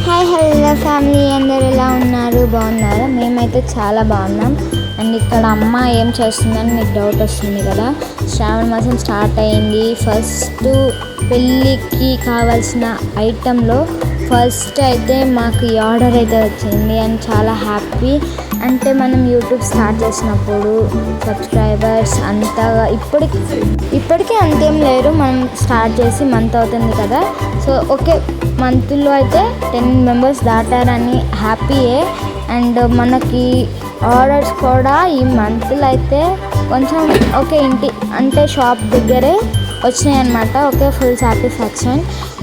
Hi hello family, అందరూ ఎలా ఉన్నారు? బాగున్నారా? మేమైతే చాలా బాగున్నాం. అండ్ ఇక్కడ అమ్మ ఏం చేస్తుందని మీకు డౌట్ వస్తుంది కదా. శ్రావణ మాసం స్టార్ట్ అయింది. ఫస్ట్ పెళ్ళికి కావాల్సిన ఐటెంలో ఫస్ట్ అయితే మాకు ఈ ఆర్డర్ అయితే వచ్చింది అండ్ చాలా హ్యాపీ. అంటే మనం యూట్యూబ్ స్టార్ట్ చేసినప్పుడు సబ్స్క్రైబర్స్ అంతగా ఇప్పటికీ అంతేం లేరు. మనం స్టార్ట్ చేసి మంత్ అవుతుంది కదా. సో ఓకే, మంత్లో అయితే 10 మెంబర్స్ దాటారని హ్యాపీయే. అండ్ మనకి ఆర్డర్స్ కూడా ఈ మంత్లో అయితే కొంచెం ఓకే ఇంటి అంటే షాప్ దగ్గరే వచ్చినాయి అన్నమాట. Okay, full satisfaction.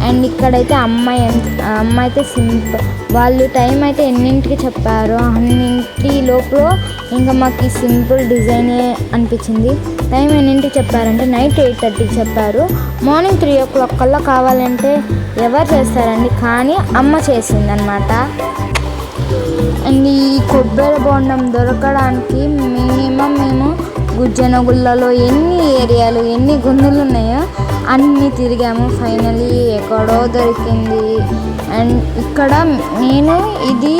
అండ్ ఇక్కడైతే అమ్మ అయితే సింపుల్ వాళ్ళు టైం అయితే ఎన్నింటికి చెప్పారు, అన్నింటి లోపల ఇంకా మాకు సింపుల్ డిజైనే అనిపించింది. టైం ఎన్నింటికి చెప్పారంటే నైట్ 8:30కి చెప్పారు. మార్నింగ్ 3 o'clock కల్లా కావాలంటే ఎవరు చేస్తారండి, కానీ అమ్మ చేసిందనమాట. అండ్ ఈ కొబ్బరి బొండం దొరకడానికి మినిమం మేము గుజ్జనగుళ్ళలో ఎన్ని ఏరియాలు ఎన్ని గుండెలు ఉన్నాయో అన్నీ తిరిగాము. ఫైనలీ ఎక్కడో దొరికింది. అండ్ ఇక్కడ నేను ఇది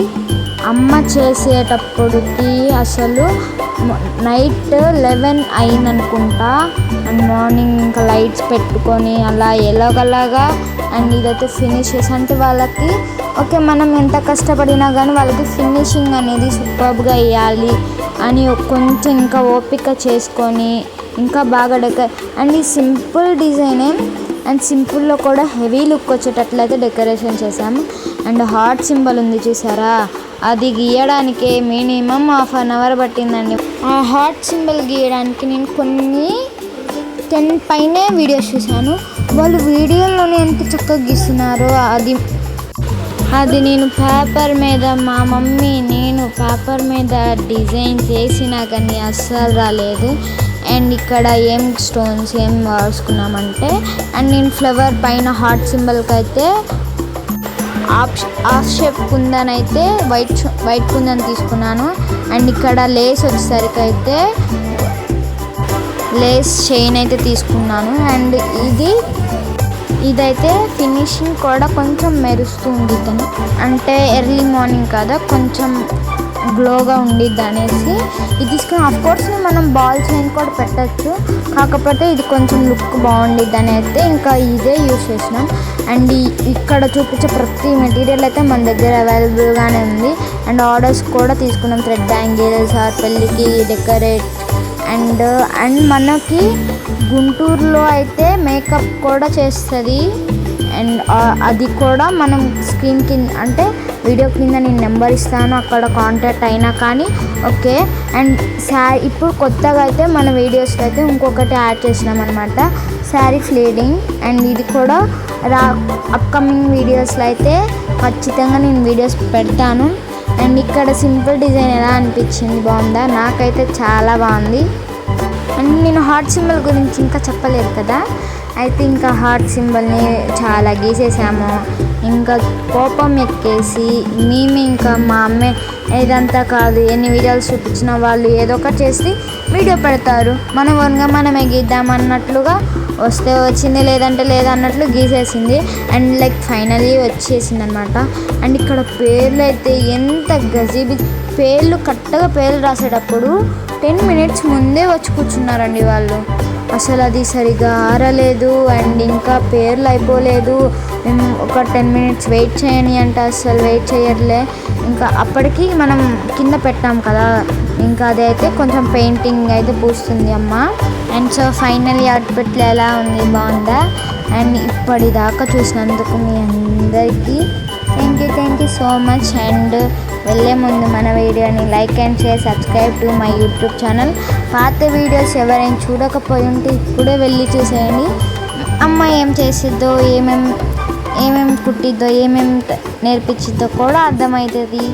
అమ్మ చేసేటప్పటికి అసలు నైట్ 11 అయిందనుకుంటా. అండ్ మార్నింగ్ ఇంకా లైట్స్ పెట్టుకొని అలా ఎలాగలాగా అండ్ ఇదైతే ఫినిష్ చేసి అంటే వాళ్ళకి ఓకే మనం ఎంత కష్టపడినా కానీ వాళ్ళకి ఫినిషింగ్ అనేది సూపర్గా వేయాలి అని కొంచెం ఇంకా ఓపిక చేసుకొని ఇంకా బాగా అండ్ ఈ సింపుల్ డిజైనే అండ్ సింపుల్లో కూడా హెవీ లుక్ వచ్చేటట్లయితే డెకరేషన్ చేశాము. అండ్ హార్ట్ సింబల్ ఉంది చూసారా, అది గీయడానికి మినిమం 1/2 hour పట్టిందండి. ఆ హార్ట్ సింబల్ గీయడానికి నేను కొన్ని 10 పైనే వీడియోస్ చూశాను. వాళ్ళు వీడియోలోనే ఎంత చక్కగా గీస్తున్నారో అది నేను పేపర్ మీద మా మమ్మీ నేను పేపర్ మీద డిజైన్ చేసినా కానీ అస్సలు రాలేదు. అండ్ ఇక్కడ ఏం స్టోన్స్ ఏం వాడుకున్నామంటే అండ్ నేను ఫ్లవర్ పైన హార్ట్ సింబల్కి అయితే హాఫ్ షేప్ కుందన్ అయితే వైట్ కుందన్ తీసుకున్నాను. అండ్ ఇక్కడ లేస్ వచ్చేసరికి అయితే లేస్ చైన్ అయితే తీసుకున్నాను. అండ్ ఇదైతే ఫినిషింగ్ కూడా కొంచెం మెరుస్తుంది అంటే ఎర్లీ మార్నింగ్ కదా కొంచెం గ్లోగా ఉండిద్ది అనేసి ఇది తీసుకుని. ఆఫ్కోర్స్ మనం బాల్ చైన్ కూడా పెట్టచ్చు, కాకపోతే ఇది కొంచెం లుక్ బాగుండిద్ది అని అయితే ఇంకా ఇదే యూజ్ చేసినాం. అండ్ ఇక్కడ చూపించే ప్రతి మెటీరియల్ అయితే మన దగ్గర అవైలబుల్గానే ఉంది. అండ్ ఆర్డర్స్ కూడా తీసుకున్నాం. థ్రెడ్ బ్యాంగిల్స్ పెళ్ళికి డెకరేట్ అండ్ మనకి గుంటూరులో అయితే మేకప్ కూడా చేస్తుంది. అండ్ అది కూడా మనం స్క్రీన్ కింద అంటే వీడియో కింద నేను నెంబర్ ఇస్తాను, అక్కడ కాంటాక్ట్ అయినా కానీ ఓకే. అండ్ ఇప్పుడు కొత్తగా అయితే మన వీడియోస్లో అయితే ఇంకొకటి యాడ్ చేసినాం అనమాట, శారీ ఫ్లీడింగ్. అండ్ ఇది కూడా అప్కమింగ్ వీడియోస్లో అయితే ఖచ్చితంగా నేను వీడియోస్ పెడతాను. అండ్ ఇక్కడ సింపుల్ డిజైన్ ఎలా అనిపించింది, బాగుందా? నాకైతే చాలా బాగుంది. అండ్ నేను హార్ట్ సింబల్ గురించి ఇంకా చెప్పలేదు కదా, అయితే ఇంకా హార్ట్ సింబల్ని చాలా గీసేసాము. ఇంకా కోపం ఎక్కేసి మేము ఇంకా మా అమ్మే ఇదంతా కాదు ఎన్ని వీడియోలు చూపించిన వాళ్ళు ఏదో ఒకటి చేసి వీడియో పెడతారు, మనం ఓన్గా మనమే గీద్దాం అన్నట్లుగా వస్తే వచ్చింది లేదంటే లేదన్నట్లు గీసేసింది. అండ్ లైక్ ఫైనలీ వచ్చేసింది అనమాట. అండ్ ఇక్కడ పేర్లు అయితే ఎంత గజీబి పేర్లు కరెక్ట్గా పేర్లు రాసేటప్పుడు 10 minutes ముందే వచ్చి కూర్చున్నారండి వాళ్ళు. అసలు అది సరిగా ఆరలేదు అండ్ ఇంకా పేర్లు అయిపోలేదు. మేము ఒక 10 minutes వెయిట్ చేయని అంటే అసలు వెయిట్ చేయట్లే. ఇంకా అప్పటికి మనం కింద పెట్టాం కదా, ఇంకా అదైతే కొంచెం పెయింటింగ్ అయితే పూస్తుంది అమ్మ. అండ్ సో ఫైనల్లీ అవుట్పుట్లో ఎలా ఉంది, బాగుందా? అండ్ ఇప్పటిదాకా చూసినందుకు మీ అందరికీ thank you so much. And వెళ్ళే ముందు మన వీడియోని like and share, subscribe to my YouTube channel. పాత వీడియోస్ ఎవరైనా చూడకపోయి ఉంటే ఇప్పుడే వెళ్ళి చూసేయండి. అమ్మ ఏం చేసిద్దో, ఏమేమి కుట్టిద్దో, ఏమేమి నేర్పించిద్దో కూడా అర్థమవుతుంది.